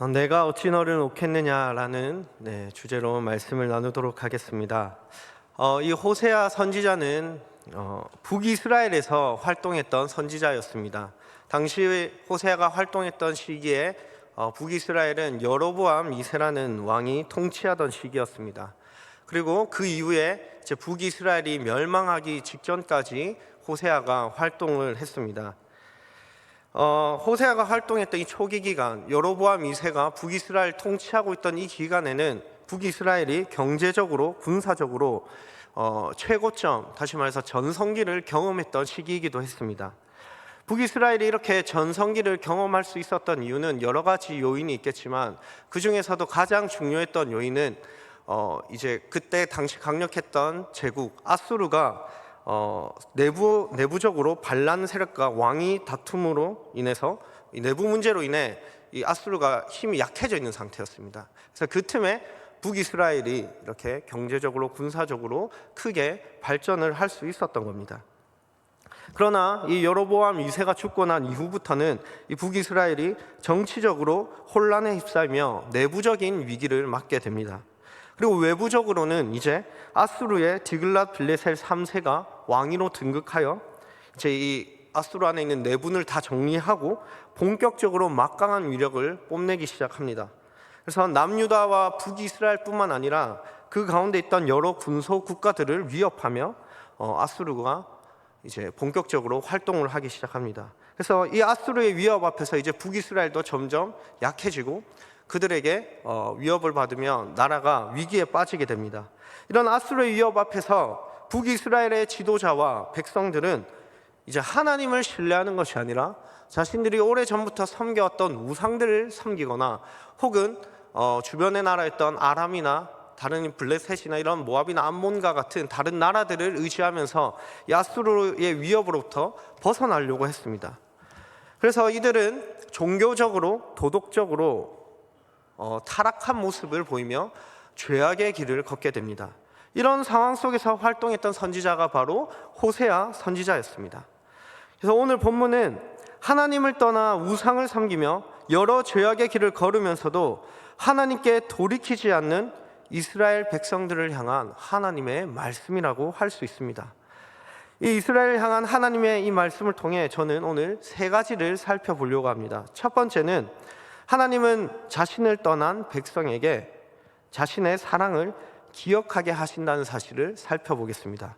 내가 어찌 너를 놓겠느냐라는 주제로 말씀을 나누도록 하겠습니다. 이 호세아 선지자는 북이스라엘에서 활동했던 선지자였습니다. 당시 호세아가 활동했던 시기에 북이스라엘은 여로보암 2세라는 왕이 통치하던 시기였습니다. 그리고 그 이후에 이제 북이스라엘이 멸망하기 직전까지 호세아가 활동을 했습니다. 호세아가 활동했던 이 초기 기간, 여로보암 2세가 북이스라엘 통치하고 있던 이 기간에는 북이스라엘이 경제적으로, 군사적으로 최고점, 다시 말해서 전성기를 경험했던 시기이기도 했습니다. 북이스라엘이 이렇게 전성기를 경험할 수 있었던 이유는 여러 가지 요인이 있겠지만 그 중에서도 가장 중요했던 요인은 이제 그때 당시 강력했던 제국 아수르가 내부적으로 반란 세력과 왕이 다툼으로 인해서 이 내부 문제로 인해 이 아수르가 힘이 약해져 있는 상태였습니다. 그래서 그 틈에 북이스라엘이 이렇게 경제적으로 군사적으로 크게 발전을 할 수 있었던 겁니다. 그러나 이 여로보암 2세가 죽고 난 이후부터는 이 북이스라엘이 정치적으로 혼란에 휩싸이며 내부적인 위기를 맞게 됩니다. 그리고 외부적으로는 이제 아수르의 디글랏 빌레셀 3세가 왕위로 등극하여 이제 이 아수르 안에 있는 내분을 다 정리하고 본격적으로 막강한 위력을 뽐내기 시작합니다. 그래서 남유다와 북이스라엘뿐만 아니라 그 가운데 있던 여러 군소 국가들을 위협하며 아수르가 이제 본격적으로 활동을 하기 시작합니다. 그래서 이 아수르의 위협 앞에서 이제 북이스라엘도 점점 약해지고 그들에게 위협을 받으며 나라가 위기에 빠지게 됩니다. 이런 아수르의 위협 앞에서 북이스라엘의 지도자와 백성들은 이제 하나님을 신뢰하는 것이 아니라 자신들이 오래전부터 섬겨왔던 우상들을 섬기거나 혹은 주변의 나라였던 아람이나 다른 블레셋이나 이런 모압이나 암몬과 같은 다른 나라들을 의지하면서 이 아수르의 위협으로부터 벗어나려고 했습니다. 그래서 이들은 종교적으로 도덕적으로 타락한 모습을 보이며 죄악의 길을 걷게 됩니다. 이런 상황 속에서 활동했던 선지자가 바로 호세아 선지자였습니다. 그래서 오늘 본문은 하나님을 떠나 우상을 섬기며 여러 죄악의 길을 걸으면서도 하나님께 돌이키지 않는 이스라엘 백성들을 향한 하나님의 말씀이라고 할 수 있습니다. 이 이스라엘을 향한 하나님의 이 말씀을 통해 저는 오늘 세 가지를 살펴보려고 합니다. 첫 번째는 하나님은 자신을 떠난 백성에게 자신의 사랑을 기억하게 하신다는 사실을 살펴보겠습니다.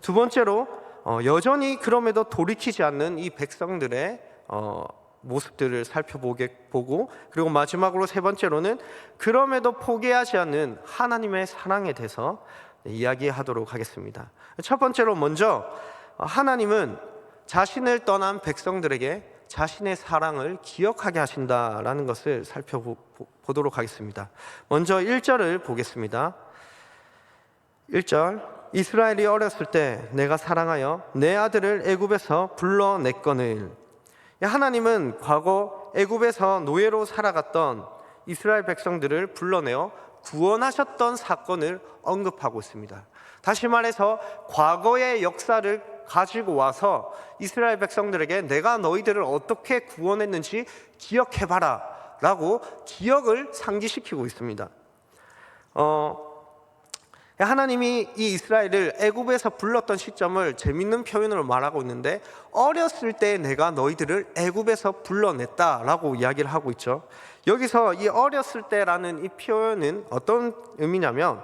두 번째로 여전히 그럼에도 돌이키지 않는 이 백성들의 모습들을 살펴보고, 그리고 마지막으로 세 번째로는 그럼에도 포기하지 않는 하나님의 사랑에 대해서 이야기하도록 하겠습니다. 첫 번째로 먼저 하나님은 자신을 떠난 백성들에게 자신의 사랑을 기억하게 하신다라는 것을 살펴보도록 하겠습니다. 먼저 1절을 보겠습니다. 1절, 이스라엘이 어렸을 때 내가 사랑하여 내 아들을 애굽에서 불러냈거늘. 하나님은 과거 애굽에서 노예로 살아갔던 이스라엘 백성들을 불러내어 구원하셨던 사건을 언급하고 있습니다. 다시 말해서 과거의 역사를 가지고 와서 이스라엘 백성들에게 내가 너희들을 어떻게 구원했는지 기억해봐라 라고 기억을 상기시키고 있습니다. 하나님이 이 이스라엘을 애굽에서 불렀던 시점을 재밌는 표현으로 말하고 있는데, 어렸을 때 내가 너희들을 애굽에서 불러냈다라고 이야기를 하고 있죠. 여기서 이 어렸을 때라는 이 표현은 어떤 의미냐면,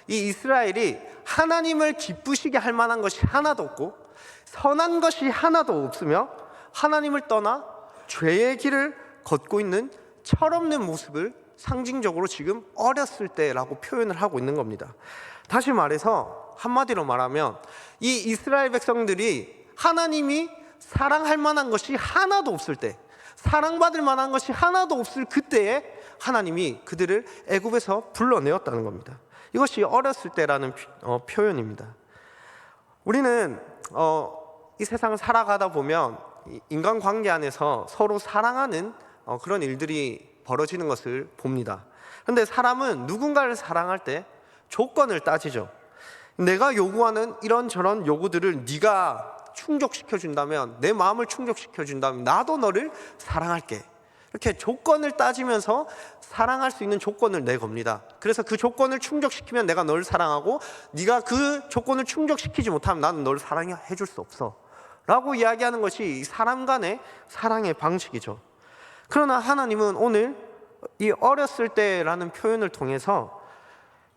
이 이스라엘이 하나님을 기쁘시게 할 만한 것이 하나도 없고 선한 것이 하나도 없으며 하나님을 떠나 죄의 길을 걷고 있는 철없는 모습을 상징적으로 지금 어렸을 때라고 표현을 하고 있는 겁니다. 다시 말해서 한마디로 말하면 이 이스라엘 백성들이 하나님이 사랑할 만한 것이 하나도 없을 때, 사랑받을 만한 것이 하나도 없을 그때에 하나님이 그들을 애굽에서 불러내었다는 겁니다. 이것이 어렸을 때라는 표현입니다. 우리는 이 세상을 살아가다 보면 인간관계 안에서 서로 사랑하는 그런 일들이 벌어지는 것을 봅니다. 그런데 사람은 누군가를 사랑할 때 조건을 따지죠. 내가 요구하는 이런저런 요구들을 네가 충족시켜 준다면, 내 마음을 충족시켜 준다면 나도 너를 사랑할게. 이렇게 조건을 따지면서 사랑할 수 있는 조건을 내겁니다. 그래서 그 조건을 충족시키면 내가 널 사랑하고, 네가 그 조건을 충족시키지 못하면 나는 널 사랑해 줄 수 없어 라고 이야기하는 것이 사람 간의 사랑의 방식이죠. 그러나 하나님은 오늘 이 어렸을 때라는 표현을 통해서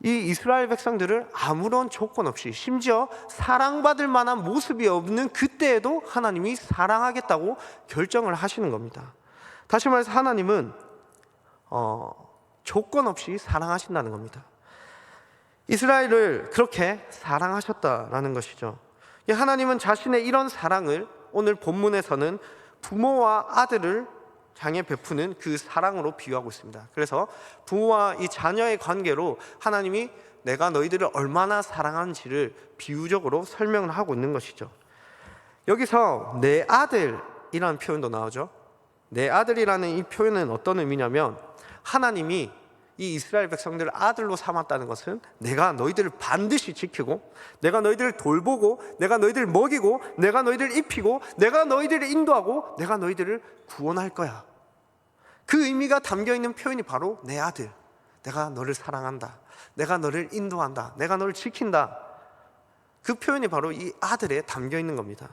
이 이스라엘 백성들을 아무런 조건 없이, 심지어 사랑받을 만한 모습이 없는 그때에도 하나님이 사랑하겠다고 결정을 하시는 겁니다. 다시 말해서 하나님은 조건 없이 사랑하신다는 겁니다. 이스라엘을 그렇게 사랑하셨다라는 것이죠. 하나님은 자신의 이런 사랑을 오늘 본문에서는 부모와 아들을 향해 베푸는 그 사랑으로 비유하고 있습니다. 그래서 부모와 이 자녀의 관계로 하나님이 내가 너희들을 얼마나 사랑하는지를 비유적으로 설명을 하고 있는 것이죠. 여기서 내 아들이라는 표현도 나오죠. 내 아들이라는 이 표현은 어떤 의미냐면, 하나님이 이 이스라엘 백성들을 아들로 삼았다는 것은 내가 너희들을 반드시 지키고, 내가 너희들을 돌보고, 내가 너희들을 먹이고, 내가 너희들을 입히고, 내가 너희들을 인도하고, 내가 너희들을 구원할 거야. 그 의미가 담겨있는 표현이 바로 내 아들, 내가 너를 사랑한다, 내가 너를 인도한다, 내가 너를 지킨다. 그 표현이 바로 이 아들에 담겨있는 겁니다.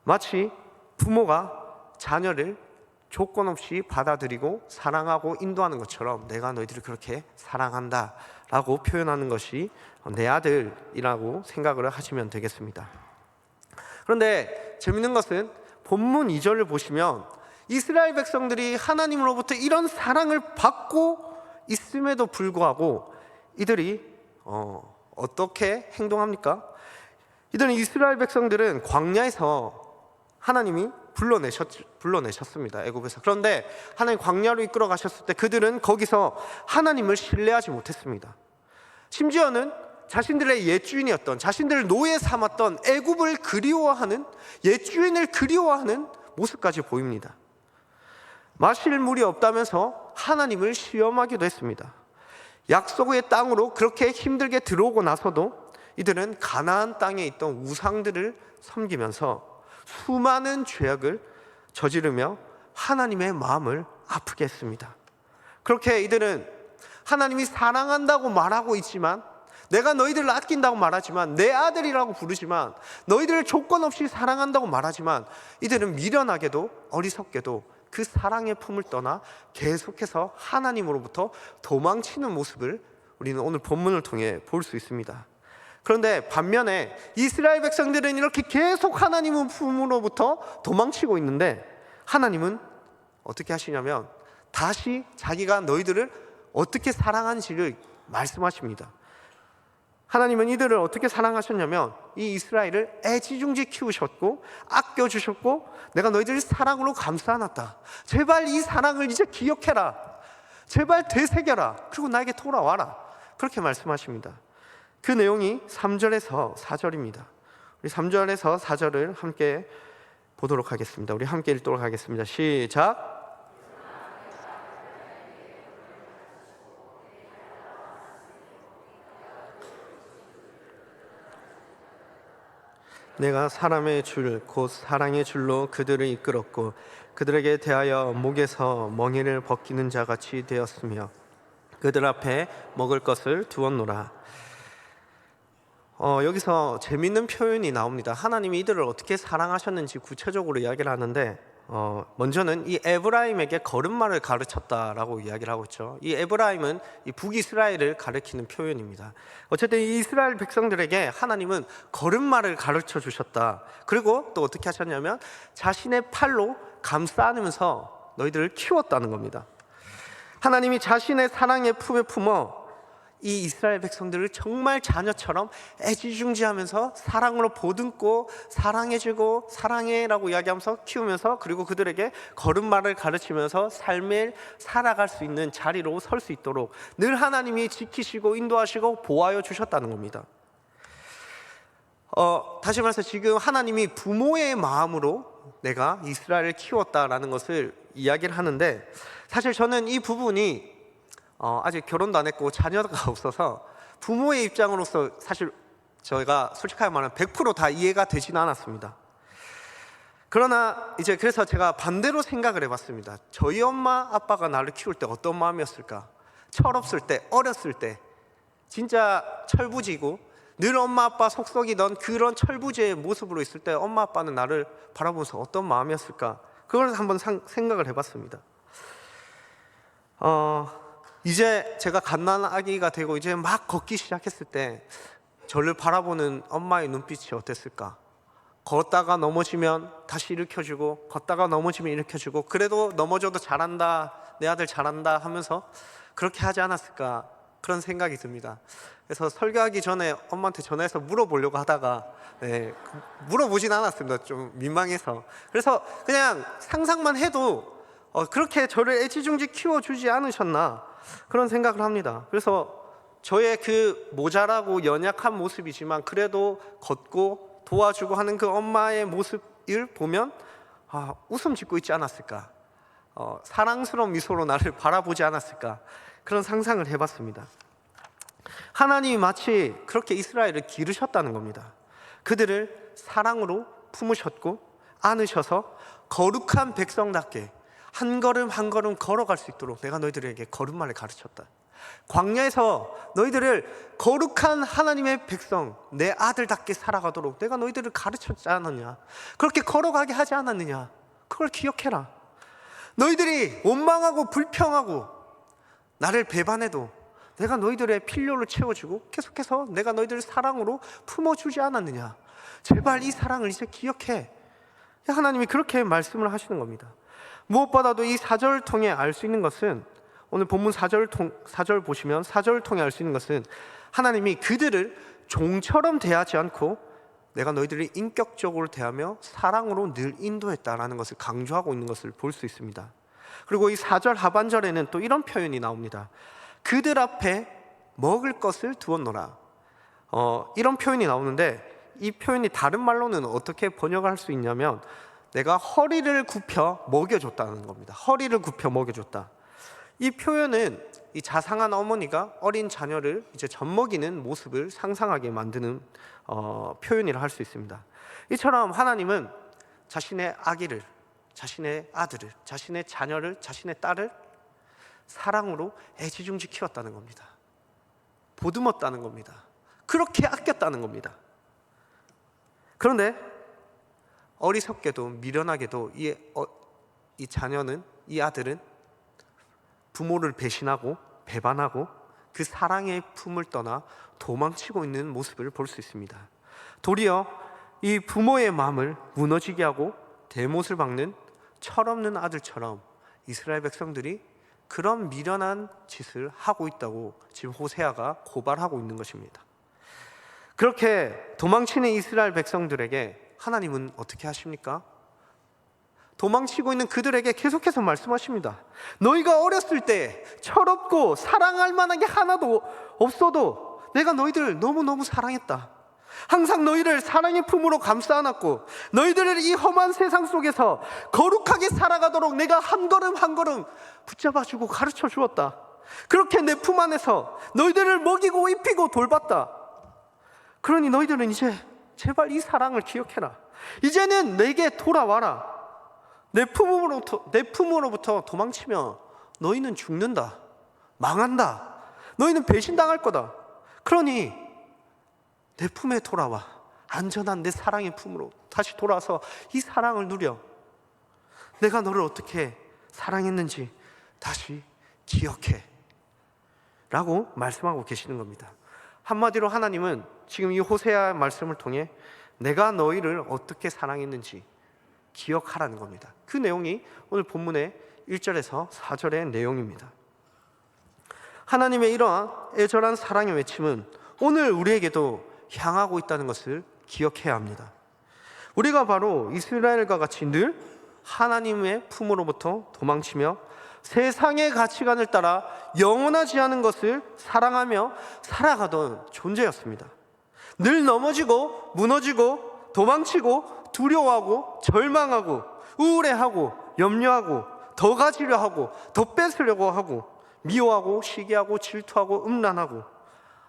마치 부모가 자녀를 조건 없이 받아들이고 사랑하고 인도하는 것처럼 내가 너희들을 그렇게 사랑한다 라고 표현하는 것이 내 아들이라고 생각을 하시면 되겠습니다. 그런데 재밌는 것은 본문 2절을 보시면 이스라엘 백성들이 하나님으로부터 이런 사랑을 받고 있음에도 불구하고 이들이 어떻게 행동합니까? 이들은, 이스라엘 백성들은 광야에서 하나님이 불러내셨습니다. 애굽에서. 그런데 하나님 광야로 이끌어 가셨을 때 그들은 거기서 하나님을 신뢰하지 못했습니다. 심지어는 자신들의 옛주인이었던, 자신들을 노예 삼았던 애굽을 그리워하는, 옛주인을 그리워하는 모습까지 보입니다. 마실 물이 없다면서 하나님을 시험하기도 했습니다. 약속의 땅으로 그렇게 힘들게 들어오고 나서도 이들은 가나안 땅에 있던 우상들을 섬기면서 수많은 죄악을 저지르며 하나님의 마음을 아프게 했습니다. 그렇게 이들은 하나님이 사랑한다고 말하고 있지만, 내가 너희들을 아낀다고 말하지만, 내 아들이라고 부르지만, 너희들을 조건 없이 사랑한다고 말하지만, 이들은 미련하게도 어리석게도 그 사랑의 품을 떠나 계속해서 하나님으로부터 도망치는 모습을 우리는 오늘 본문을 통해 볼 수 있습니다. 그런데 반면에 이스라엘 백성들은 이렇게 계속 하나님의 품으로부터 도망치고 있는데, 하나님은 어떻게 하시냐면 다시 자기가 너희들을 어떻게 사랑하는지를 말씀하십니다. 하나님은 이들을 어떻게 사랑하셨냐면 이 이스라엘을 애지중지 키우셨고 아껴주셨고, 내가 너희들을 사랑으로 감싸놨다, 제발 이 사랑을 이제 기억해라, 제발 되새겨라, 그리고 나에게 돌아와라, 그렇게 말씀하십니다. 그 내용이 3절에서 4절입니다. 우리 3절에서 4절을 함께 보도록 하겠습니다. 우리 함께 읽도록 하겠습니다. 시작. 내가 사람의 줄 곧 사랑의 줄로 그들을 이끌었고 그들에게 대하여 목에서 멍에를 벗기는 자같이 되었으며 그들 앞에 먹을 것을 두었노라. 여기서 재밌는 표현이 나옵니다. 하나님이 이들을 어떻게 사랑하셨는지 구체적으로 이야기를 하는데, 먼저는 이 에브라임에게 걸음마를 가르쳤다라고 이야기를 하고 있죠. 이 에브라임은 이 북이스라엘을 가리키는 표현입니다. 어쨌든 이 이스라엘 백성들에게 하나님은 걸음마를 가르쳐 주셨다. 그리고 또 어떻게 하셨냐면 자신의 팔로 감싸 안으면서 너희들을 키웠다는 겁니다. 하나님이 자신의 사랑의 품에 품어 이 이스라엘 백성들을 정말 자녀처럼 애지중지하면서 사랑으로 보듬고 사랑해주고 사랑해라고 이야기하면서 키우면서, 그리고 그들에게 걸음마를 가르치면서 삶을 살아갈 수 있는 자리로 설 수 있도록 늘 하나님이 지키시고 인도하시고 보호하여 주셨다는 겁니다. 다시 말해서 지금 하나님이 부모의 마음으로 내가 이스라엘을 키웠다라는 것을 이야기를 하는데, 사실 저는 이 부분이 아직 결혼도 안 했고 자녀가 없어서 부모의 입장으로서 사실 저희가 솔직하게 말하면 100% 다 이해가 되지는 않았습니다. 그러나 이제 그래서 제가 반대로 생각을 해봤습니다. 저희 엄마 아빠가 나를 키울 때 어떤 마음이었을까? 철없을 때, 어렸을 때 진짜 철부지고 늘 엄마 아빠 속썩이던 그런 철부지의 모습으로 있을 때 엄마 아빠는 나를 바라보면서 어떤 마음이었을까? 그걸 한번 생각을 해봤습니다. 이제 제가 갓난 아기가 되고 이제 막 걷기 시작했을 때 저를 바라보는 엄마의 눈빛이 어땠을까? 걷다가 넘어지면 다시 일으켜주고, 걷다가 넘어지면 일으켜주고, 그래도 넘어져도 잘한다, 내 아들 잘한다 하면서 그렇게 하지 않았을까, 그런 생각이 듭니다. 그래서 설교하기 전에 엄마한테 전화해서 물어보려고 하다가 물어보진 않았습니다. 좀 민망해서. 그래서 그냥 상상만 해도 그렇게 저를 애지중지 키워주지 않으셨나, 그런 생각을 합니다. 그래서 저의 그 모자라고 연약한 모습이지만 그래도 걷고 도와주고 하는 그 엄마의 모습을 보면 웃음 짓고 있지 않았을까, 사랑스러운 미소로 나를 바라보지 않았을까, 그런 상상을 해봤습니다. 하나님이 마치 그렇게 이스라엘을 기르셨다는 겁니다. 그들을 사랑으로 품으셨고 안으셔서 거룩한 백성답게 한 걸음 한 걸음 걸어갈 수 있도록 내가 너희들에게 걸음마를 가르쳤다. 광야에서 너희들을 거룩한 하나님의 백성, 내 아들답게 살아가도록 내가 너희들을 가르쳤지 않았느냐? 그렇게 걸어가게 하지 않았느냐? 그걸 기억해라. 너희들이 원망하고 불평하고 나를 배반해도 내가 너희들의 필요를 채워주고 계속해서 내가 너희들을 사랑으로 품어주지 않았느냐? 제발 이 사랑을 이제 기억해. 하나님이 그렇게 말씀을 하시는 겁니다. 무엇보다도 이 4절을 통해 알 수 있는 것은, 오늘 본문 4절 보시면 4절을 통해 알 수 있는 것은 하나님이 그들을 종처럼 대하지 않고 내가 너희들을 인격적으로 대하며 사랑으로 늘 인도했다라는 것을 강조하고 있는 것을 볼 수 있습니다. 그리고 이 4절 하반절에는 또 이런 표현이 나옵니다. 그들 앞에 먹을 것을 두었노라. 이런 표현이 나오는데 이 표현이 다른 말로는 어떻게 번역할 수 있냐면 내가 허리를 굽혀 먹여줬다는 겁니다. 허리를 굽혀 먹여줬다. 이 표현은 이 자상한 어머니가 어린 자녀를 이제 젖먹이는 모습을 상상하게 만드는 표현이라 할 수 있습니다. 이처럼 하나님은 자신의 아기를, 자신의 아들을, 자신의 자녀를, 자신의 딸을 사랑으로 애지중지 키웠다는 겁니다. 보듬었다는 겁니다. 그렇게 아꼈다는 겁니다. 그런데 어리석게도 미련하게도 이 자녀는, 이 아들은 부모를 배신하고 배반하고 그 사랑의 품을 떠나 도망치고 있는 모습을 볼 수 있습니다. 도리어 이 부모의 마음을 무너지게 하고 대못을 박는 철없는 아들처럼 이스라엘 백성들이 그런 미련한 짓을 하고 있다고 지금 호세아가 고발하고 있는 것입니다. 그렇게 도망치는 이스라엘 백성들에게 하나님은 어떻게 하십니까? 도망치고 있는 그들에게 계속해서 말씀하십니다. 너희가 어렸을 때 철없고 사랑할 만한 게 하나도 없어도 내가 너희들을 너무너무 사랑했다. 항상 너희를 사랑의 품으로 감싸 안았고 너희들을 이 험한 세상 속에서 거룩하게 살아가도록 내가 한 걸음 한 걸음 붙잡아주고 가르쳐 주었다. 그렇게 내 품 안에서 너희들을 먹이고 입히고 돌봤다. 그러니 너희들은 이제 제발 이 사랑을 기억해라. 이제는 내게 돌아와라. 내 품으로부터 도망치면 너희는 죽는다. 망한다. 너희는 배신당할 거다. 그러니 내 품에 돌아와. 안전한 내 사랑의 품으로 다시 돌아와서 이 사랑을 누려. 내가 너를 어떻게 사랑했는지 다시 기억해 라고 말씀하고 계시는 겁니다. 한마디로 하나님은 지금 이 호세아 말씀을 통해 내가 너희를 어떻게 사랑했는지 기억하라는 겁니다. 그 내용이 오늘 본문의 1절에서 4절의 내용입니다. 하나님의 이러한 애절한 사랑의 외침은 오늘 우리에게도 향하고 있다는 것을 기억해야 합니다. 우리가 바로 이스라엘과 같이 늘 하나님의 품으로부터 도망치며 세상의 가치관을 따라 영원하지 않은 것을 사랑하며 살아가던 존재였습니다. 늘 넘어지고 무너지고 도망치고 두려워하고 절망하고 우울해하고 염려하고 더 가지려 하고 더 뺏으려고 하고 미워하고 시기하고 질투하고 음란하고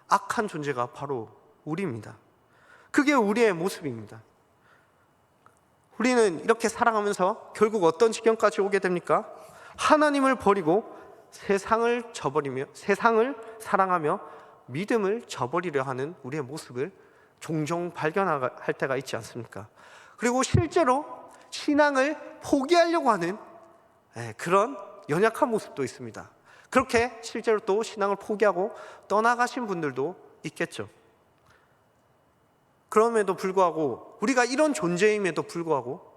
악한 존재가 바로 우리입니다. 그게 우리의 모습입니다. 우리는 이렇게 살아가면서 결국 어떤 지경까지 오게 됩니까? 하나님을 버리고 세상을 사랑하며 믿음을 저버리려 하는 우리의 모습을 종종 발견할 때가 있지 않습니까? 그리고 실제로 신앙을 포기하려고 하는 그런 연약한 모습도 있습니다. 그렇게 실제로 또 신앙을 포기하고 떠나가신 분들도 있겠죠. 그럼에도 불구하고, 우리가 이런 존재임에도 불구하고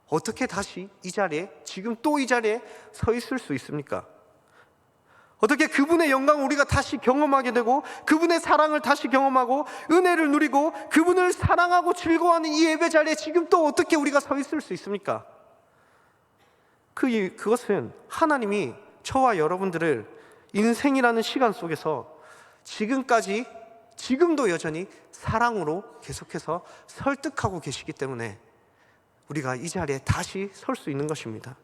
어떻게 다시 이 자리에, 지금 또 이 자리에 서 있을 수 있습니까? 어떻게 그분의 영광을 우리가 다시 경험하게 되고, 그분의 사랑을 다시 경험하고 은혜를 누리고 그분을 사랑하고 즐거워하는 이 예배 자리에 지금 또 어떻게 우리가 서 있을 수 있습니까? 그것은 하나님이 저와 여러분들을 인생이라는 시간 속에서 지금도 여전히 사랑으로 계속해서 설득하고 계시기 때문에 우리가 이 자리에 다시 설 수 있는 것입니다.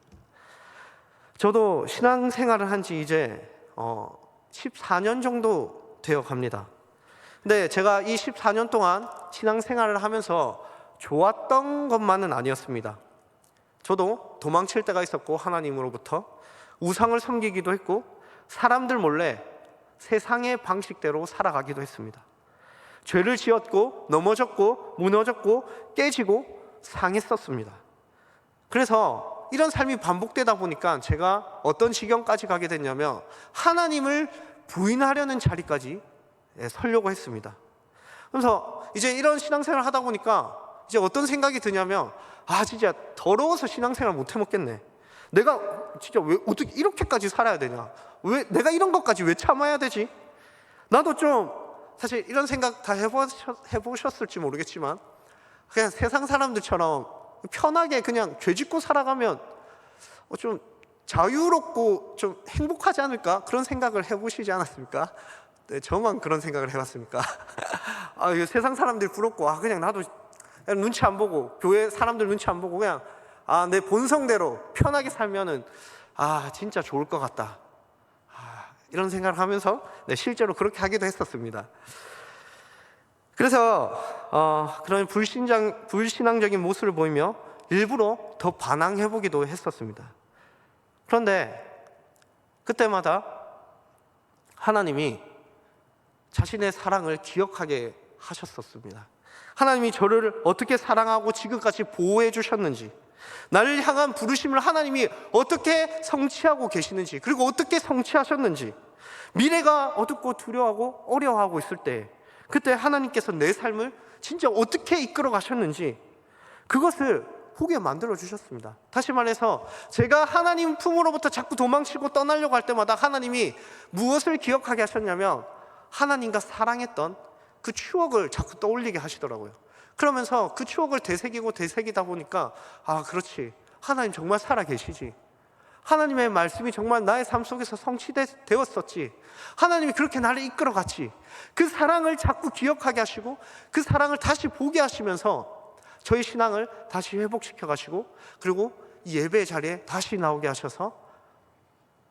저도 신앙생활을 한 지 이제 14년 정도 되어 갑니다. 근데 제가 이 14년 동안 신앙생활을 하면서 좋았던 것만은 아니었습니다. 저도 도망칠 때가 있었고, 하나님으로부터 우상을 섬기기도 했고, 사람들 몰래 세상의 방식대로 살아가기도 했습니다. 죄를 지었고, 넘어졌고, 무너졌고, 깨지고, 상했었습니다. 그래서 이런 삶이 반복되다 보니까 제가 어떤 지경까지 가게 됐냐면, 하나님을 부인하려는 자리까지 서려고 했습니다. 그래서 이제 이런 신앙생활을 하다 보니까 이제 어떤 생각이 드냐면, 진짜 더러워서 신앙생활 못 해먹겠네. 내가 진짜 왜 어떻게 이렇게까지 살아야 되냐? 왜 내가 이런 것까지 왜 참아야 되지? 나도 좀 사실 이런 생각 다 해보셨을지 모르겠지만, 그냥 세상 사람들처럼 편하게 그냥 죄 짓고 살아가면 좀 자유롭고 좀 행복하지 않을까? 그런 생각을 해보시지 않았습니까? 네, 저만 그런 생각을 해봤습니까? 세상 사람들 부럽고, 그냥 나도 그냥 눈치 안 보고, 교회 사람들 눈치 안 보고 그냥 내 본성대로 편하게 살면은 진짜 좋을 것 같다, 이런 생각을 하면서 실제로 그렇게 하기도 했었습니다. 그래서 그런 불신앙적인 모습을 보이며 일부러 더 반항해보기도 했었습니다. 그런데 그때마다 하나님이 자신의 사랑을 기억하게 하셨었습니다. 하나님이 저를 어떻게 사랑하고 지금까지 보호해 주셨는지, 나를 향한 부르심을 하나님이 어떻게 성취하고 계시는지, 그리고 어떻게 성취하셨는지, 미래가 어둡고 두려워하고 어려워하고 있을 때 그때 하나님께서 내 삶을 진짜 어떻게 이끌어 가셨는지, 그것을 보게 만들어 주셨습니다. 다시 말해서 제가 하나님 품으로부터 자꾸 도망치고 떠나려고 할 때마다 하나님이 무엇을 기억하게 하셨냐면, 하나님과 사랑했던 그 추억을 자꾸 떠올리게 하시더라고요. 그러면서 그 추억을 되새기다 보니까 그렇지, 하나님 정말 살아계시지, 하나님의 말씀이 정말 나의 삶 속에서 성취되었었지, 하나님이 그렇게 나를 이끌어갔지, 그 사랑을 자꾸 기억하게 하시고 그 사랑을 다시 보게 하시면서 저희 신앙을 다시 회복시켜 가시고, 그리고 이 예배의 자리에 다시 나오게 하셔서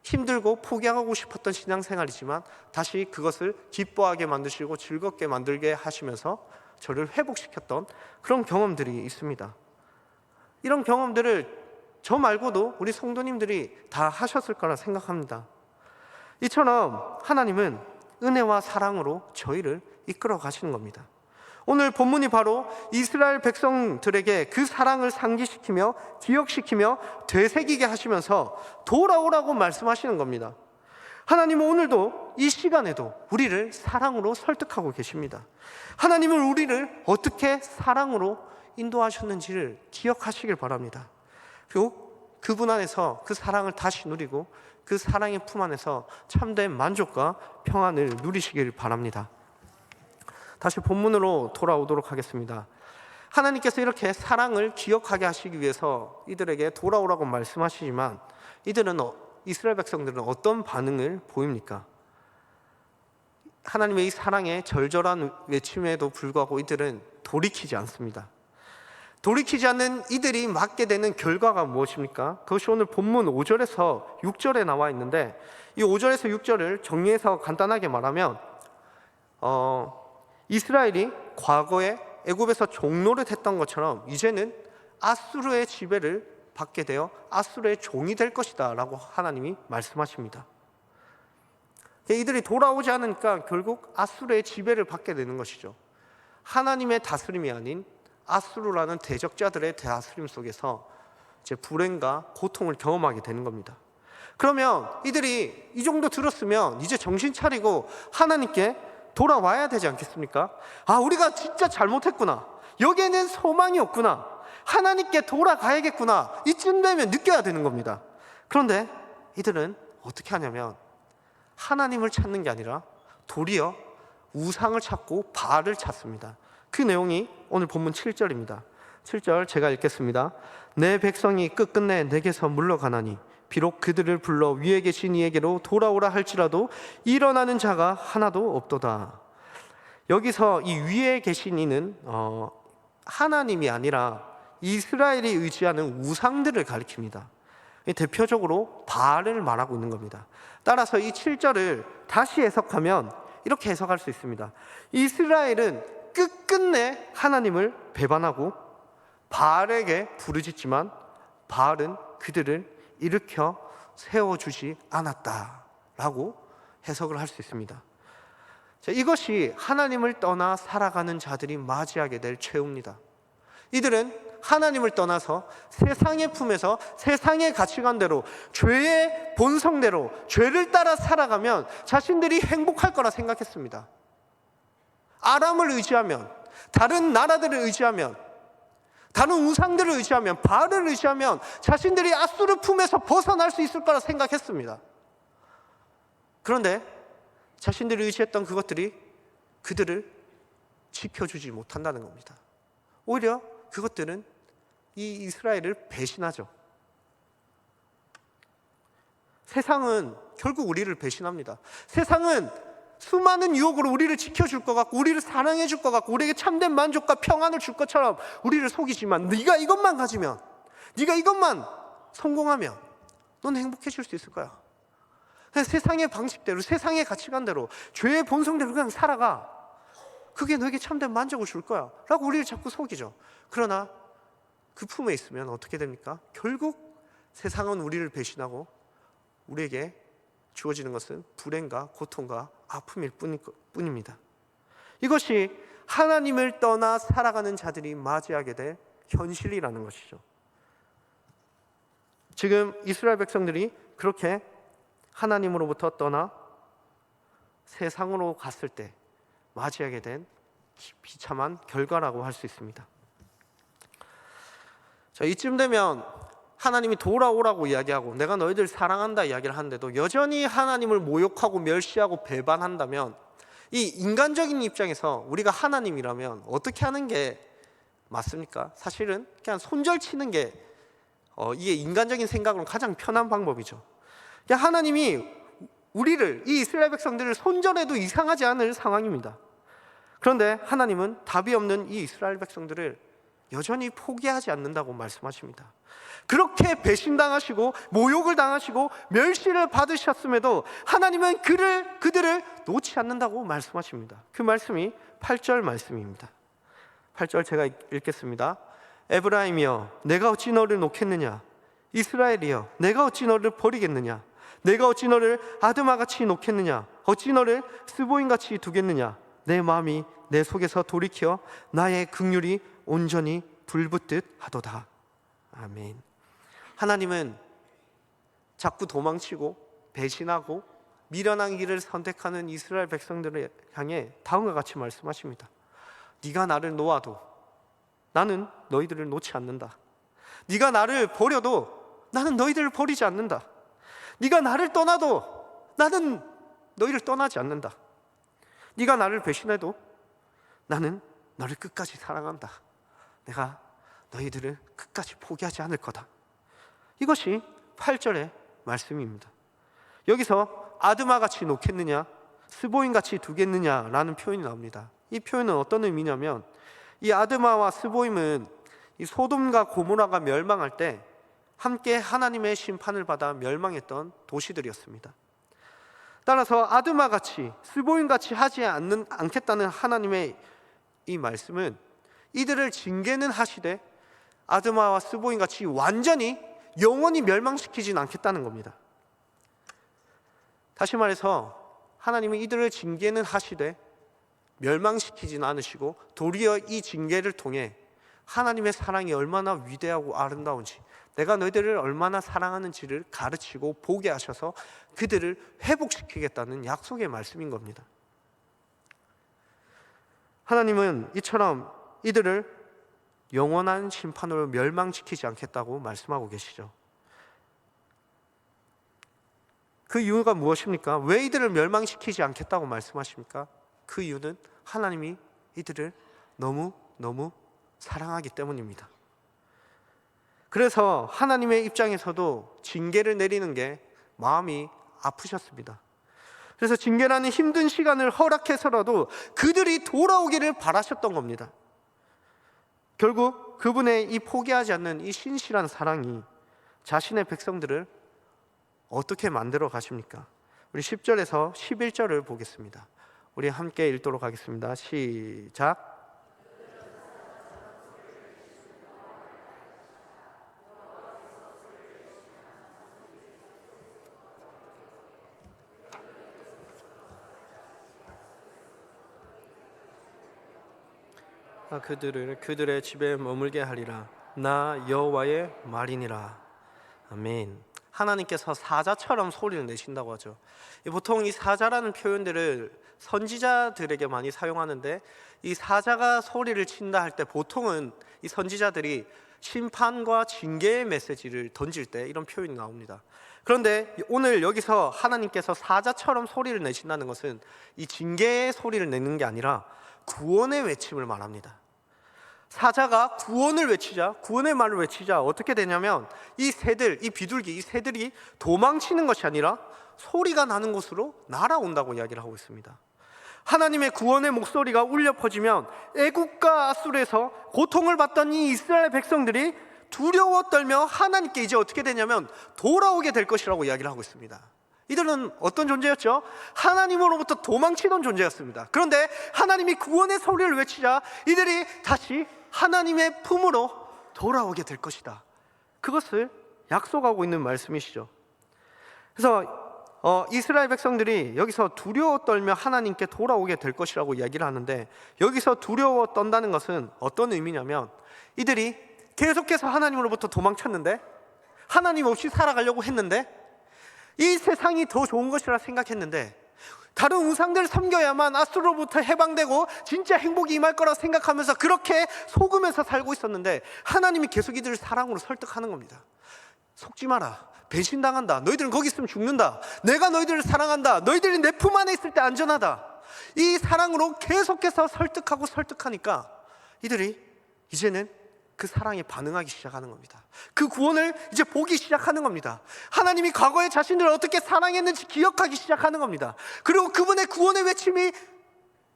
힘들고 포기하고 싶었던 신앙생활이지만 다시 그것을 기뻐하게 만드시고 즐겁게 만들게 하시면서 저를 회복시켰던 그런 경험들이 있습니다. 이런 경험들을 저 말고도 우리 성도님들이 다 하셨을 거라 생각합니다. 이처럼 하나님은 은혜와 사랑으로 저희를 이끌어 가시는 겁니다. 오늘 본문이 바로 이스라엘 백성들에게 그 사랑을 상기시키며 기억시키며 되새기게 하시면서 돌아오라고 말씀하시는 겁니다. 하나님은 오늘도 이 시간에도 우리를 사랑으로 설득하고 계십니다. 하나님은 우리를 어떻게 사랑으로 인도하셨는지를 기억하시길 바랍니다. 그리고 그분 안에서 그 사랑을 다시 누리고 그 사랑의 품 안에서 참된 만족과 평안을 누리시길 바랍니다. 다시 본문으로 돌아오도록 하겠습니다. 하나님께서 이렇게 사랑을 기억하게 하시기 위해서 이들에게 돌아오라고 말씀하시지만, 이스라엘 백성들은 어떤 반응을 보입니까? 하나님의 이 사랑의 절절한 외침에도 불구하고 이들은 돌이키지 않습니다. 돌이키지 않는 이들이 맞게 되는 결과가 무엇입니까? 그것이 오늘 본문 5절에서 6절에 나와 있는데, 이 5절에서 6절을 정리해서 간단하게 말하면 이스라엘이 과거에 애굽에서 종노릇 했던 것처럼 이제는 아수르의 지배를 받게 되어 아수르의 종이 될 것이다 라고 하나님이 말씀하십니다. 이들이 돌아오지 않으니까 결국 아수르의 지배를 받게 되는 것이죠. 하나님의 다스림이 아닌 아수르라는 대적자들의 다스림 속에서 이제 불행과 고통을 경험하게 되는 겁니다. 그러면 이들이 이 정도 들었으면 이제 정신 차리고 하나님께 돌아와야 되지 않겠습니까? 아, 우리가 진짜 잘못했구나. 여기에는 소망이 없구나. 하나님께 돌아가야겠구나. 이쯤 되면 느껴야 되는 겁니다. 그런데 이들은 어떻게 하냐면 하나님을 찾는 게 아니라 도리어 우상을 찾고 바알을 찾습니다. 그 내용이 오늘 본문 7절입니다. 7절 제가 읽겠습니다. 내 백성이 끝끝내 내게서 물러가나니 비록 그들을 불러 위에 계신 이에게로 돌아오라 할지라도 일어나는 자가 하나도 없도다. 여기서 이 위에 계신 이는 하나님이 아니라 이스라엘이 의지하는 우상들을 가리킵니다. 대표적으로 바알을 말하고 있는 겁니다. 따라서 이 7절을 다시 해석하면 이렇게 해석할 수 있습니다. 이스라엘은 끝끝내 하나님을 배반하고 바알에게 부르짖지만 바알은 그들을 일으켜 세워주지 않았다라고 해석을 할 수 있습니다. 이것이 하나님을 떠나 살아가는 자들이 맞이하게 될 최후입니다. 이들은 하나님을 떠나서 세상의 품에서 세상의 가치관대로 죄의 본성대로 죄를 따라 살아가면 자신들이 행복할 거라 생각했습니다. 아람을 의지하면, 다른 나라들을 의지하면, 다른 우상들을 의지하면, 바알을 의지하면 자신들이 아수르 품에서 벗어날 수 있을 거라 생각했습니다. 그런데 자신들이 의지했던 그것들이 그들을 지켜주지 못한다는 겁니다. 오히려 그것들은 이 이스라엘을 배신하죠. 세상은 결국 우리를 배신합니다. 세상은 수많은 유혹으로 우리를 지켜줄 것 같고 우리를 사랑해 줄 것 같고 우리에게 참된 만족과 평안을 줄 것처럼 우리를 속이지만 네가 이것만 가지면, 네가 이것만 성공하면 넌 행복해질 수 있을 거야. 그냥 세상의 방식대로, 세상의 가치관대로, 죄의 본성대로 그냥 살아가. 그게 너에게 참된 만족을 줄 거야 라고 우리를 자꾸 속이죠. 그러나 그 품에 있으면 어떻게 됩니까? 결국 세상은 우리를 배신하고 우리에게 주어지는 것은 불행과 고통과 아픔일 뿐입니다. 이것이 하나님을 떠나 살아가는 자들이 맞이하게 될 현실이라는 것이죠. 지금 이스라엘 백성들이 그렇게 하나님으로부터 떠나 세상으로 갔을 때 맞이하게 된 비참한 결과라고 할 수 있습니다. 자, 이쯤 되면 하나님이 돌아오라고 이야기하고 내가 너희들 사랑한다 이야기를 하는데도 여전히 하나님을 모욕하고 멸시하고 배반한다면 이 인간적인 입장에서 우리가 하나님이라면 어떻게 하는 게 맞습니까? 사실은 그냥 손절치는 게 이게 인간적인 생각으로는 가장 편한 방법이죠. 그러니까 하나님이 우리를, 이 이스라엘 백성들을 손절해도 이상하지 않을 상황입니다. 그런데 하나님은 답이 없는 이 이스라엘 백성들을 여전히 포기하지 않는다고 말씀하십니다. 그렇게 배신당하시고 모욕을 당하시고 멸시를 받으셨음에도 하나님은 그들을 놓지 않는다고 말씀하십니다. 그 말씀이 8절 말씀입니다. 8절 제가 읽겠습니다. 에브라임이여 내가 어찌 너를 놓겠느냐, 이스라엘이여 내가 어찌 너를 버리겠느냐, 내가 어찌 너를 아드마같이 놓겠느냐, 어찌 너를 스보임같이 두겠느냐, 내 마음이 내 속에서 돌이켜 나의 긍휼이 온전히 불붙듯 하도다. 아멘. 하나님은 자꾸 도망치고 배신하고 미련한 길을 선택하는 이스라엘 백성들을 향해 다음과 같이 말씀하십니다. 네가 나를 놓아도 나는 너희들을 놓지 않는다. 네가 나를 버려도 나는 너희들을 버리지 않는다. 네가 나를 떠나도 나는 너희를 떠나지 않는다. 네가 나를 배신해도 나는 너를 끝까지 사랑한다. 내가 너희들을 끝까지 포기하지 않을 거다. 이것이 8절의 말씀입니다. 여기서 아드마같이 놓겠느냐, 스보임같이 두겠느냐라는 표현이 나옵니다. 이 표현은 어떤 의미냐면 이 아드마와 스보임은 이 소돔과 고모라가 멸망할 때 함께 하나님의 심판을 받아 멸망했던 도시들이었습니다. 따라서 아드마같이 스보임같이 하지 않겠다는 하나님의 이 말씀은 이들을 징계는 하시되 아드마와 스보인 같이 완전히 영원히 멸망시키진 않겠다는 겁니다. 다시 말해서 하나님은 이들을 징계는 하시되 멸망시키진 않으시고 도리어 이 징계를 통해 하나님의 사랑이 얼마나 위대하고 아름다운지, 내가 너희들을 얼마나 사랑하는지를 가르치고 보게 하셔서 그들을 회복시키겠다는 약속의 말씀인 겁니다. 하나님은 이처럼 이들을 영원한 심판으로 멸망시키지 않겠다고 말씀하고 계시죠. 그 이유가 무엇입니까? 왜 이들을 멸망시키지 않겠다고 말씀하십니까? 그 이유는 하나님이 이들을 너무 사랑하기 때문입니다. 그래서 하나님의 입장에서도 징계를 내리는 게 마음이 아프셨습니다. 그래서 징계라는 힘든 시간을 허락해서라도 그들이 돌아오기를 바라셨던 겁니다. 결국 그분의 이 포기하지 않는 이 신실한 사랑이 자신의 백성들을 어떻게 만들어 가십니까? 우리 10절에서 11절을 보겠습니다. 우리 함께 읽도록 하겠습니다. 시작. 그들을 그들의 집에 머물게 하리라. 나 여호와의 말이니라. 아멘. 하나님께서 사자처럼 소리를 내신다고 하죠. 보통 이 사자라는 표현들을 선지자들에게 많이 사용하는데, 이 사자가 소리를 친다 할 때 보통은 이 선지자들이 심판과 징계의 메시지를 던질 때 이런 표현이 나옵니다. 그런데 오늘 여기서 하나님께서 사자처럼 소리를 내신다는 것은 이 징계의 소리를 내는 게 아니라 구원의 외침을 말합니다. 사자가 구원을 외치자, 구원의 말을 외치자 어떻게 되냐면 이 새들, 이 비둘기, 이 새들이 도망치는 것이 아니라 소리가 나는 곳으로 날아온다고 이야기를 하고 있습니다. 하나님의 구원의 목소리가 울려 퍼지면 애국과 아수르에서 고통을 받던 이 이스라엘 백성들이 두려워 떨며 하나님께 이제 어떻게 되냐면 돌아오게 될 것이라고 이야기를 하고 있습니다. 이들은 어떤 존재였죠? 하나님으로부터 도망치던 존재였습니다. 그런데 하나님이 구원의 소리를 외치자 이들이 다시 하나님의 품으로 돌아오게 될 것이다. 그것을 약속하고 있는 말씀이시죠. 그래서 이스라엘 백성들이 여기서 두려워 떨며 하나님께 돌아오게 될 것이라고 이야기를 하는데, 여기서 두려워 떤다는 것은 어떤 의미냐면 이들이 계속해서 하나님으로부터 도망쳤는데, 하나님 없이 살아가려고 했는데, 이 세상이 더 좋은 것이라 생각했는데, 다른 우상들을 섬겨야만 아수르로부터 해방되고 진짜 행복이 임할 거라 생각하면서 그렇게 속으면서 살고 있었는데, 하나님이 계속 이들을 사랑으로 설득하는 겁니다. 속지 마라, 배신당한다, 너희들은 거기 있으면 죽는다, 내가 너희들을 사랑한다, 너희들이 내 품 안에 있을 때 안전하다. 이 사랑으로 계속해서 설득하니까 이들이 이제는 그 사랑에 반응하기 시작하는 겁니다. 그 구원을 이제 보기 시작하는 겁니다. 하나님이 과거에 자신들을 어떻게 사랑했는지 기억하기 시작하는 겁니다. 그리고 그분의 구원의 외침이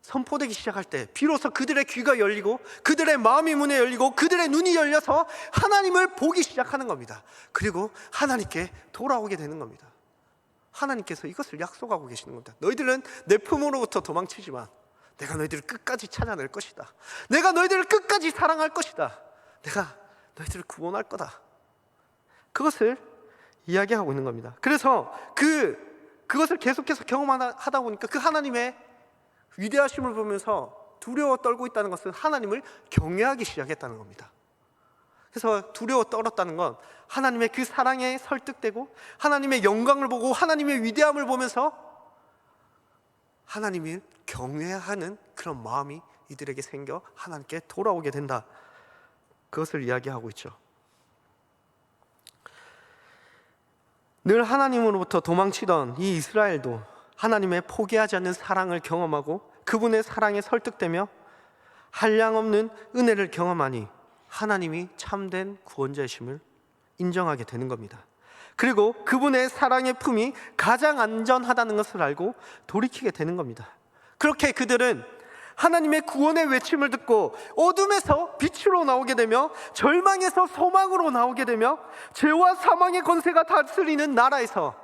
선포되기 시작할 때 비로소 그들의 귀가 열리고 그들의 마음의 문이 열리고 그들의 눈이 열려서 하나님을 보기 시작하는 겁니다. 그리고 하나님께 돌아오게 되는 겁니다. 하나님께서 이것을 약속하고 계시는 겁니다. 너희들은 내 품으로부터 도망치지만 내가 너희들을 끝까지 찾아낼 것이다. 내가 너희들을 끝까지 사랑할 것이다. 내가 너희들을 구원할 거다. 그것을 이야기하고 있는 겁니다. 그래서 그것을 계속해서 경험하다 보니까 그 하나님의 위대하심을 보면서 두려워 떨고 있다는 것은 하나님을 경외하기 시작했다는 겁니다. 그래서 두려워 떨었다는 건 하나님의 그 사랑에 설득되고 하나님의 영광을 보고 하나님의 위대함을 보면서 하나님을 경외하는 그런 마음이 이들에게 생겨 하나님께 돌아오게 된다. 그것을 이야기하고 있죠. 늘 하나님으로부터 도망치던 이 이스라엘도 하나님의 포기하지 않는 사랑을 경험하고 그분의 사랑에 설득되며 한량없는 은혜를 경험하니 하나님이 참된 구원자이심을 인정하게 되는 겁니다. 그리고 그분의 사랑의 품이 가장 안전하다는 것을 알고 돌이키게 되는 겁니다. 그렇게 그들은 하나님의 구원의 외침을 듣고 어둠에서 빛으로 나오게 되며 절망에서 소망으로 나오게 되며 죄와 사망의 권세가 다스리는 나라에서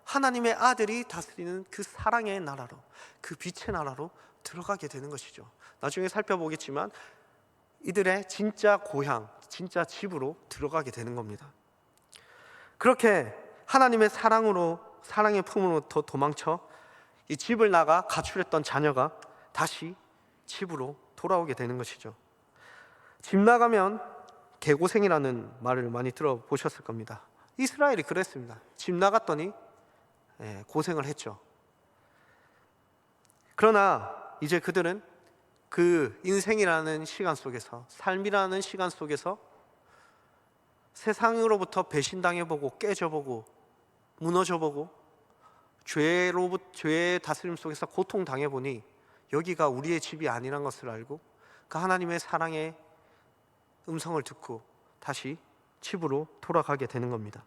하나님의 아들이 다스리는 그 사랑의 나라로, 그 빛의 나라로 들어가게 되는 것이죠. 나중에 살펴보겠지만 이들의 진짜 고향, 진짜 집으로 들어가게 되는 겁니다. 그렇게 하나님의 사랑의 품으로부터 도망쳐 이 집을 나가 가출했던 자녀가 다시 집으로 돌아오게 되는 것이죠. 집 나가면 개고생이라는 말을 많이 들어보셨을 겁니다. 이스라엘이 그랬습니다. 집 나갔더니 고생을 했죠. 그러나 이제 그들은 그 인생이라는 시간 속에서, 삶이라는 시간 속에서 세상으로부터 배신당해보고 깨져보고 무너져보고 죄의 다스림 속에서 고통당해보니 여기가 우리의 집이 아니란 것을 알고 그 하나님의 사랑의 음성을 듣고 다시 집으로 돌아가게 되는 겁니다.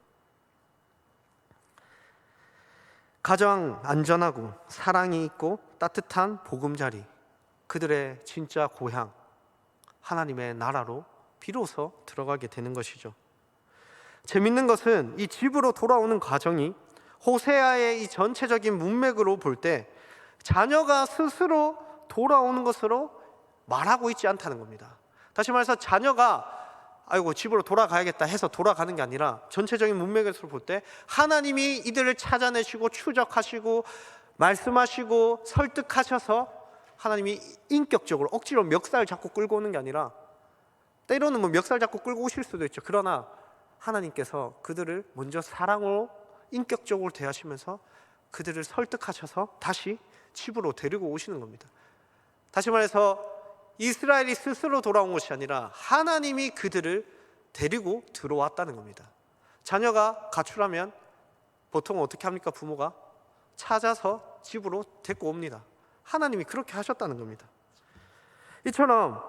가장 안전하고 사랑이 있고 따뜻한 보금자리, 그들의 진짜 고향 하나님의 나라로 비로소 들어가게 되는 것이죠. 재밌는 것은 이 집으로 돌아오는 과정이 호세아의 이 전체적인 문맥으로 볼 때 자녀가 스스로 돌아오는 것으로 말하고 있지 않다는 겁니다. 다시 말해서 자녀가 아이고 집으로 돌아가야겠다 해서 돌아가는 게 아니라 전체적인 문맥에서 볼 때 하나님이 이들을 찾아내시고 추적하시고 말씀하시고 설득하셔서 하나님이 인격적으로 억지로 멱살 잡고 끌고 오는 게 아니라, 때로는 뭐 멱살 잡고 끌고 오실 수도 있죠. 그러나 하나님께서 그들을 먼저 사랑으로 인격적으로 대하시면서 그들을 설득하셔서 다시 집으로 데리고 오시는 겁니다. 다시 말해서 이스라엘이 스스로 돌아온 것이 아니라 하나님이 그들을 데리고 들어왔다는 겁니다. 자녀가 가출하면 보통 어떻게 합니까? 부모가 찾아서 집으로 데리고 옵니다. 하나님이 그렇게 하셨다는 겁니다. 이처럼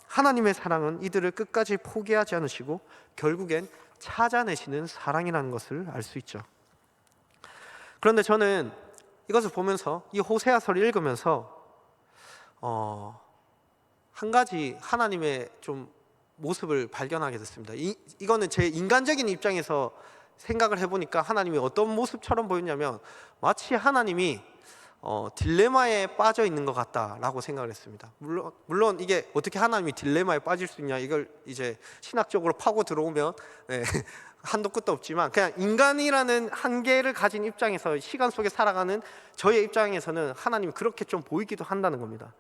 하나님의 사랑은 이들을 끝까지 포기하지 않으시고 결국엔 찾아내시는 사랑이라는 것을 알 수 있죠. 그런데 저는 이것을 보면서 이 호세아서를 읽으면서 한 가지 하나님의 좀 모습을 발견하게 됐습니다. 이거는 제 인간적인 입장에서 생각을 해보니까 하나님이 어떤 모습처럼 보였냐면 마치 하나님이 딜레마에 빠져 있는 것 같다라고 생각을 했습니다. 물론 이게 어떻게 하나님이 딜레마에 빠질 수 있냐, 이걸 이제 신학적으로 파고 들어오면 한도 끝도 없지만 그냥 인간이라는 한계를 가진 입장에서 시간 속에 살아가는 저의 입장에서는 하나님이 그렇게 좀 보이기도 한다는 겁니다.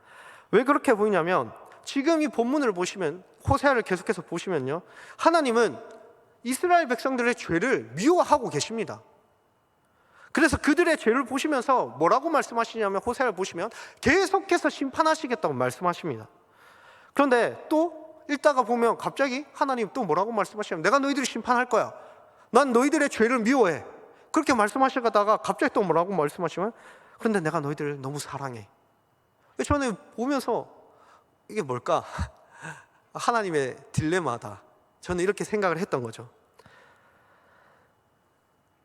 왜 그렇게 보이냐면 지금 이 본문을 보시면, 호세아를 계속해서 보시면요, 하나님은 이스라엘 백성들의 죄를 미워하고 계십니다. 그래서 그들의 죄를 보시면서 뭐라고 말씀하시냐면, 호세아를 보시면 계속해서 심판하시겠다고 말씀하십니다. 그런데 또 읽다가 보면 갑자기 하나님 또 뭐라고 말씀하시냐면, 내가 너희들을 심판할 거야, 난 너희들의 죄를 미워해, 그렇게 말씀하시다가 갑자기 또 뭐라고 말씀하시면, 그런데 내가 너희들을 너무 사랑해. 저는 보면서 이게 뭘까? 하나님의 딜레마다, 저는 이렇게 생각을 했던 거죠.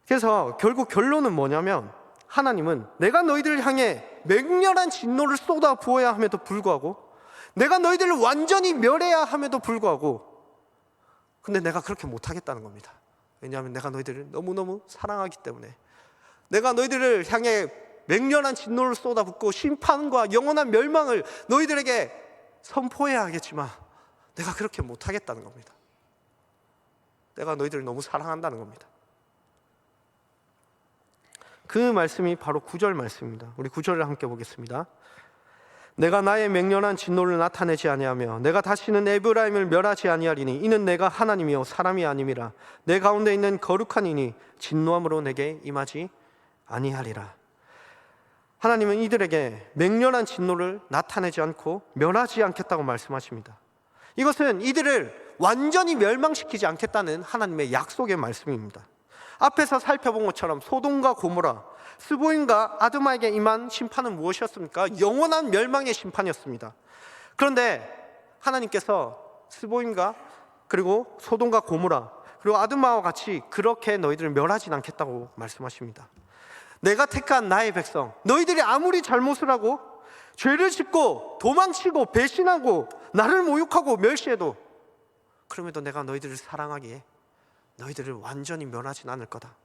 그래서 결국 결론은 뭐냐면, 하나님은 내가 너희들을 향해 맹렬한 진노를 쏟아 부어야 함에도 불구하고, 내가 너희들을 완전히 멸해야 함에도 불구하고, 근데 내가 그렇게 못하겠다는 겁니다. 왜냐하면 내가 너희들을 너무너무 사랑하기 때문에. 내가 너희들을 향해 맹렬한 진노를 쏟아붓고 심판과 영원한 멸망을 너희들에게 선포해야 하겠지만 내가 그렇게 못하겠다는 겁니다. 내가 너희들을 너무 사랑한다는 겁니다. 그 말씀이 바로 9절 말씀입니다. 우리 9절을 함께 보겠습니다. 내가 나의 맹렬한 진노를 나타내지 아니하며 내가 다시는 에브라임을 멸하지 아니하리니 이는 내가 하나님이요 사람이 아님이라. 내 가운데 있는 거룩한 이니 진노함으로 내게 임하지 아니하리라. 하나님은 이들에게 맹렬한 진노를 나타내지 않고 멸하지 않겠다고 말씀하십니다. 이것은 이들을 완전히 멸망시키지 않겠다는 하나님의 약속의 말씀입니다. 앞에서 살펴본 것처럼 소돔과 고모라, 스보임과 아드마에게 임한 심판은 무엇이었습니까? 영원한 멸망의 심판이었습니다. 그런데 하나님께서 스보임과 그리고 소돔과 고모라 그리고 아드마와 같이 그렇게 너희들을 멸하진 않겠다고 말씀하십니다. 내가 택한 나의 백성, 너희들이 아무리 잘못을 하고 죄를 짓고 도망치고 배신하고 나를 모욕하고 멸시해도 그럼에도 내가 너희들을 사랑하기에 너희들을 완전히 멸하진 않을 거다.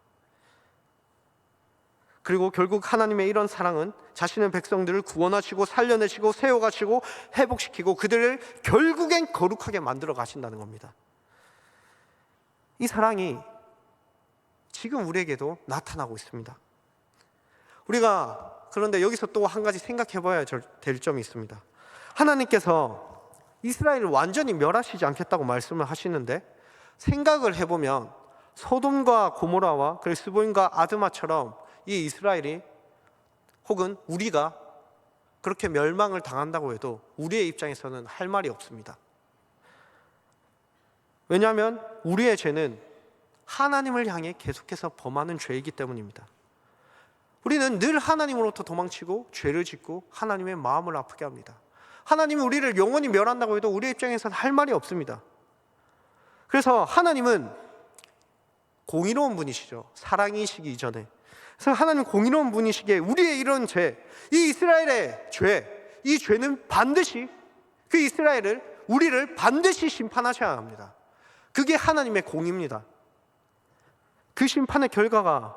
그리고 결국 하나님의 이런 사랑은 자신의 백성들을 구원하시고 살려내시고 세워가시고 회복시키고 그들을 결국엔 거룩하게 만들어 가신다는 겁니다. 이 사랑이 지금 우리에게도 나타나고 있습니다. 우리가 그런데 여기서 또 한 가지 생각해 봐야 될 점이 있습니다. 하나님께서 이스라엘을 완전히 멸하시지 않겠다고 말씀을 하시는데, 생각을 해보면 소돔과 고모라와 스보임과 아드마처럼 이 이스라엘이 혹은 우리가 그렇게 멸망을 당한다고 해도 우리의 입장에서는 할 말이 없습니다. 왜냐하면 우리의 죄는 하나님을 향해 계속해서 범하는 죄이기 때문입니다. 우리는 늘 하나님으로부터 도망치고 죄를 짓고 하나님의 마음을 아프게 합니다. 하나님이 우리를 영원히 멸한다고 해도 우리의 입장에서는 할 말이 없습니다. 그래서 하나님은 공의로운 분이시죠. 사랑이시기 이전에. 그래서 하나님 공의로운 분이시기에 우리의 이런 죄, 이 이스라엘의 죄, 이 죄는 반드시 그 이스라엘을, 우리를 반드시 심판하셔야 합니다. 그게 하나님의 공의입니다. 그 심판의 결과가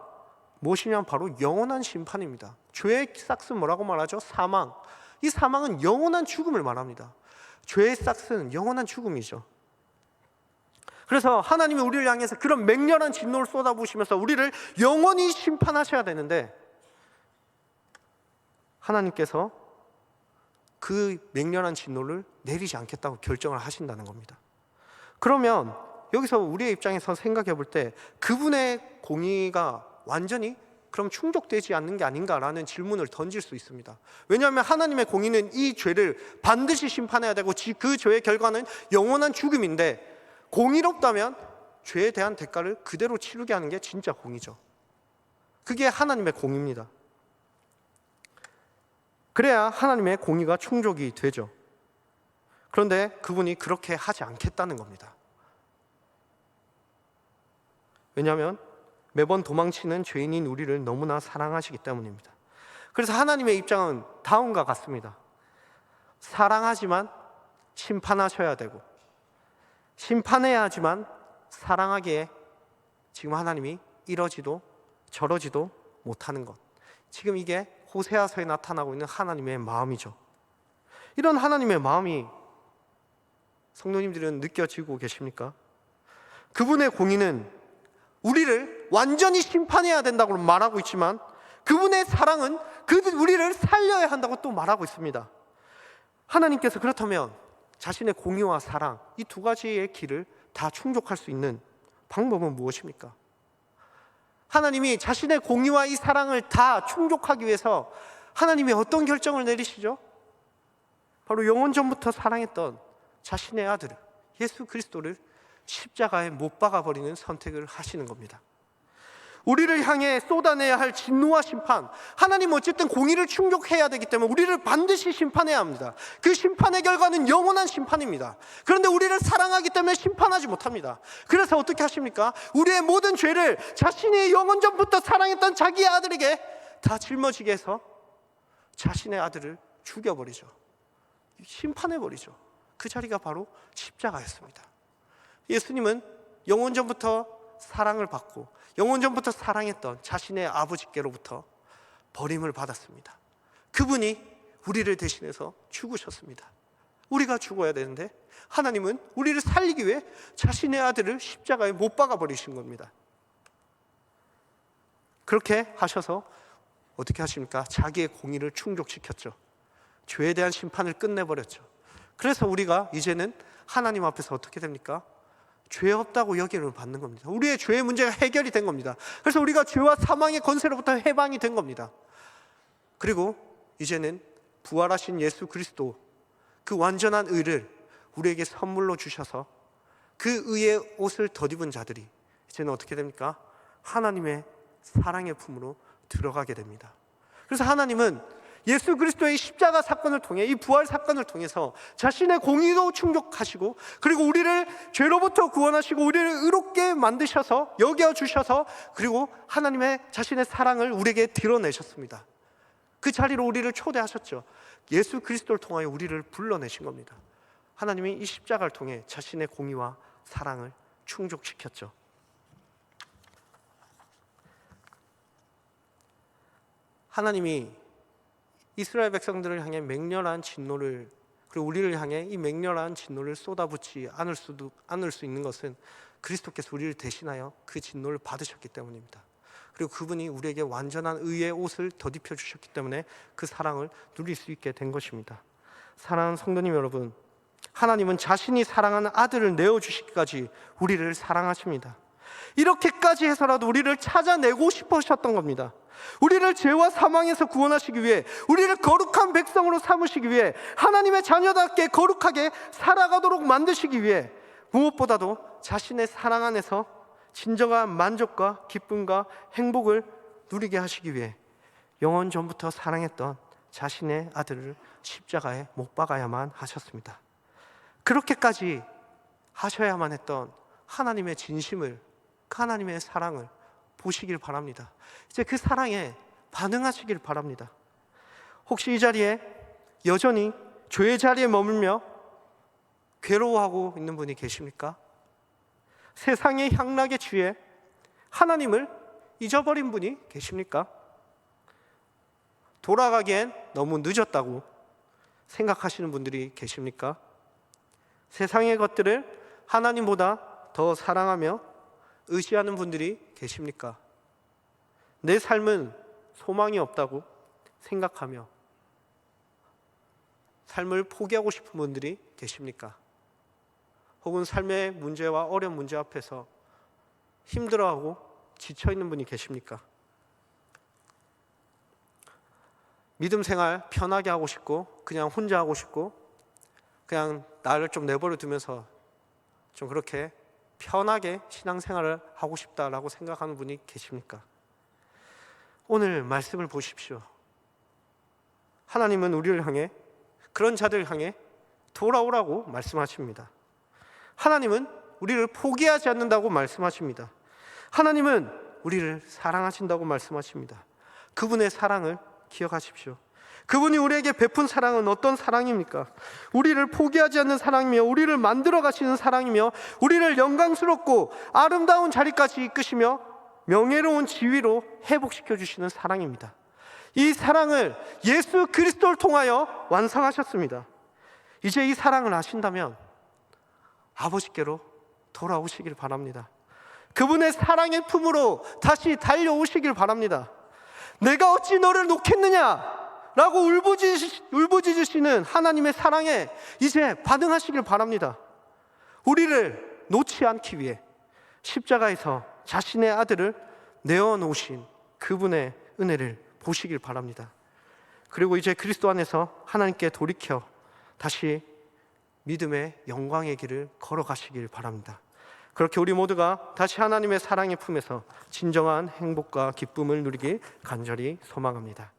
무엇이냐면 바로 영원한 심판입니다. 죄의 싹스 뭐라고 말하죠? 사망. 이 사망은 영원한 죽음을 말합니다. 죄의 싹스는 영원한 죽음이죠. 그래서 하나님이 우리를 향해서 그런 맹렬한 진노를 쏟아부으시면서 우리를 영원히 심판하셔야 되는데, 하나님께서 그 맹렬한 진노를 내리지 않겠다고 결정을 하신다는 겁니다. 그러면 여기서 우리의 입장에서 생각해 볼 때 그분의 공의가 완전히 그럼 충족되지 않는 게 아닌가라는 질문을 던질 수 있습니다. 왜냐하면 하나님의 공의는 이 죄를 반드시 심판해야 되고 그 죄의 결과는 영원한 죽음인데, 공의롭다면 죄에 대한 대가를 그대로 치르게 하는 게 진짜 공의죠. 그게 하나님의 공의입니다. 그래야 하나님의 공의가 충족이 되죠. 그런데 그분이 그렇게 하지 않겠다는 겁니다. 왜냐하면 매번 도망치는 죄인인 우리를 너무나 사랑하시기 때문입니다. 그래서 하나님의 입장은 다음과 같습니다. 사랑하지만 심판하셔야 되고, 심판해야 하지만 사랑하기에 지금 하나님이 이러지도 저러지도 못하는 것, 지금 이게 호세아서에 나타나고 있는 하나님의 마음이죠. 이런 하나님의 마음이 성도님들은 느껴지고 계십니까? 그분의 공의는 우리를 완전히 심판해야 된다고 말하고 있지만, 그분의 사랑은 우리를 살려야 한다고 또 말하고 있습니다. 하나님께서 그렇다면 자신의 공의와 사랑, 이 두 가지의 길을 다 충족할 수 있는 방법은 무엇입니까? 하나님이 자신의 공의와 이 사랑을 다 충족하기 위해서 하나님이 어떤 결정을 내리시죠? 바로 영원 전부터 사랑했던 자신의 아들 예수 그리스도를 십자가에 못 박아버리는 선택을 하시는 겁니다. 우리를 향해 쏟아내야 할 진노와 심판, 하나님은 어쨌든 공의를 충족해야 되기 때문에 우리를 반드시 심판해야 합니다. 그 심판의 결과는 영원한 심판입니다. 그런데 우리를 사랑하기 때문에 심판하지 못합니다. 그래서 어떻게 하십니까? 우리의 모든 죄를 자신이 영원 전부터 사랑했던 자기의 아들에게 다 짊어지게 해서 자신의 아들을 죽여버리죠. 심판해버리죠. 그 자리가 바로 십자가였습니다. 예수님은 영원 전부터 사랑을 받고 영원 전부터 사랑했던 자신의 아버지께로부터 버림을 받았습니다. 그분이 우리를 대신해서 죽으셨습니다. 우리가 죽어야 되는데 하나님은 우리를 살리기 위해 자신의 아들을 십자가에 못 박아버리신 겁니다. 그렇게 하셔서 어떻게 하십니까? 자기의 공의를 충족시켰죠. 죄에 대한 심판을 끝내버렸죠. 그래서 우리가 이제는 하나님 앞에서 어떻게 됩니까? 죄 없다고 여김을 받는 겁니다. 우리의 죄의 문제가 해결이 된 겁니다. 그래서 우리가 죄와 사망의 권세로부터 해방이 된 겁니다. 그리고 이제는 부활하신 예수 그리스도, 그 완전한 의를 우리에게 선물로 주셔서 그 의의 옷을 덧입은 자들이 이제는 어떻게 됩니까? 하나님의 사랑의 품으로 들어가게 됩니다. 그래서 하나님은 예수 그리스도의 십자가 사건을 통해, 이 부활 사건을 통해서 자신의 공의도 충족하시고, 그리고 우리를 죄로부터 구원하시고 우리를 의롭게 만드셔서 여겨주셔서, 그리고 하나님의 자신의 사랑을 우리에게 드러내셨습니다. 그 자리로 우리를 초대하셨죠. 예수 그리스도를 통하여 우리를 불러내신 겁니다. 하나님이 이 십자가를 통해 자신의 공의와 사랑을 충족시켰죠. 하나님이 이스라엘 백성들을 향해 맹렬한 진노를, 그리고 우리를 향해 이 맹렬한 진노를 쏟아붓지 않을 수 있는 것은 그리스도께서 우리를 대신하여 그 진노를 받으셨기 때문입니다. 그리고 그분이 우리에게 완전한 의의 옷을 덧입혀 주셨기 때문에 그 사랑을 누릴 수 있게 된 것입니다. 사랑하는 성도님 여러분, 하나님은 자신이 사랑하는 아들을 내어주시기까지 우리를 사랑하십니다. 이렇게까지 해서라도 우리를 찾아내고 싶으셨던 겁니다. 우리를 죄와 사망에서 구원하시기 위해, 우리를 거룩한 백성으로 삼으시기 위해, 하나님의 자녀답게 거룩하게 살아가도록 만드시기 위해, 무엇보다도 자신의 사랑 안에서 진정한 만족과 기쁨과 행복을 누리게 하시기 위해 영원 전부터 사랑했던 자신의 아들을 십자가에 못 박아야만 하셨습니다. 그렇게까지 하셔야만 했던 하나님의 진심을, 하나님의 사랑을 보시길 바랍니다. 이제 그 사랑에 반응하시길 바랍니다. 혹시 이 자리에 여전히 죄의 자리에 머물며 괴로워하고 있는 분이 계십니까? 세상의 향락에 취해 하나님을 잊어버린 분이 계십니까? 돌아가기엔 너무 늦었다고 생각하시는 분들이 계십니까? 세상의 것들을 하나님보다 더 사랑하며 의지하는 분들이 계십니까? 내 삶은 소망이 없다고 생각하며 삶을 포기하고 싶은 분들이 계십니까? 혹은 삶의 문제와 어려운 문제 앞에서 힘들어하고 지쳐있는 분이 계십니까? 믿음 생활 편하게 하고 싶고 그냥 혼자 하고 싶고 그냥 나를 좀 내버려 두면서 좀 그렇게 편하게 신앙생활을 하고 싶다라고 생각하는 분이 계십니까? 오늘 말씀을 보십시오. 하나님은 우리를 향해, 그런 자들을 향해 돌아오라고 말씀하십니다. 하나님은 우리를 포기하지 않는다고 말씀하십니다. 하나님은 우리를 사랑하신다고 말씀하십니다. 그분의 사랑을 기억하십시오. 그분이 우리에게 베푼 사랑은 어떤 사랑입니까? 우리를 포기하지 않는 사랑이며, 우리를 만들어 가시는 사랑이며, 우리를 영광스럽고 아름다운 자리까지 이끄시며 명예로운 지위로 회복시켜 주시는 사랑입니다. 이 사랑을 예수 그리스도를 통하여 완성하셨습니다. 이제 이 사랑을 아신다면 아버지께로 돌아오시길 바랍니다. 그분의 사랑의 품으로 다시 달려오시길 바랍니다. 내가 어찌 너를 놓겠느냐 라고 울부짖으시는 하나님의 사랑에 이제 반응하시길 바랍니다. 우리를 놓지 않기 위해 십자가에서 자신의 아들을 내어놓으신 그분의 은혜를 보시길 바랍니다. 그리고 이제 그리스도 안에서 하나님께 돌이켜 다시 믿음의 영광의 길을 걸어가시길 바랍니다. 그렇게 우리 모두가 다시 하나님의 사랑의 품에서 진정한 행복과 기쁨을 누리길 간절히 소망합니다.